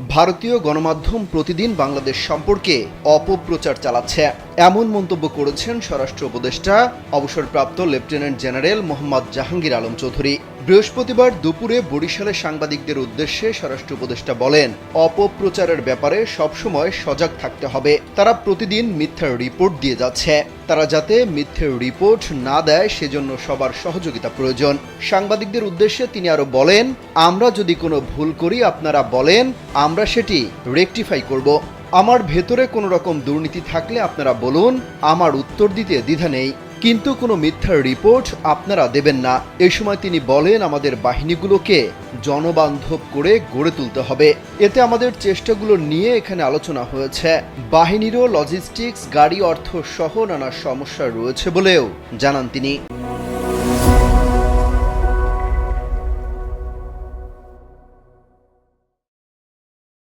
ভারতীয় গণমাধ্যম প্রতিদিন বাংলাদেশ সম্পর্কে অপপ্রচার চালাচ্ছে এমন মন্তব্য করেছেন স্বরাষ্ট্র উপদেষ্টা অবসরপ্রাপ্ত লেফটেন্যান্ট জেনারেল মোহাম্মদ জাহাঙ্গীর আলম চৌধুরী। বৃহস্পতিবার দুপুরে বরিশালে সাংবাদিকদের উদ্দেশ্যে স্বরাষ্ট্র উপদেষ্টা বলেন, অপপ্রচারের ব্যাপারে সবসময় সজাগ থাকতে হবে। তারা প্রতিদিন মিথ্যার রিপোর্ট দিয়ে যাচ্ছে। তারা যাতে মিথ্যের রিপোর্ট না দেয় সেজন্য সবার সহযোগিতা প্রয়োজন। সাংবাদিকদের উদ্দেশ্যে তিনি আরো বলেন, আমরা যদি কোনো ভুল করি আপনারা বলেন, আমরা সেটি রেকটিফাই করব। আমার ভেতরে কোনো রকম দুর্নীতি থাকলে আপনারা বলুন, আমার উত্তর দিতে দ্বিধা নেই, কিন্তু কোনো মিথ্যার রিপোর্ট আপনারা দেবেন না। এই সময় তিনি বলেন, আমাদের বাহিনীগুলোকে জনবান্ধব করে গড়ে তুলতে হবে। এতে আমাদের চেষ্টাগুলো নিয়ে এখানে আলোচনা হয়েছে। বাহিনীরও লজিস্টিক্স, গাড়ি, অর্থ সহ নানা সমস্যা রয়েছে বলেও জানান তিনি।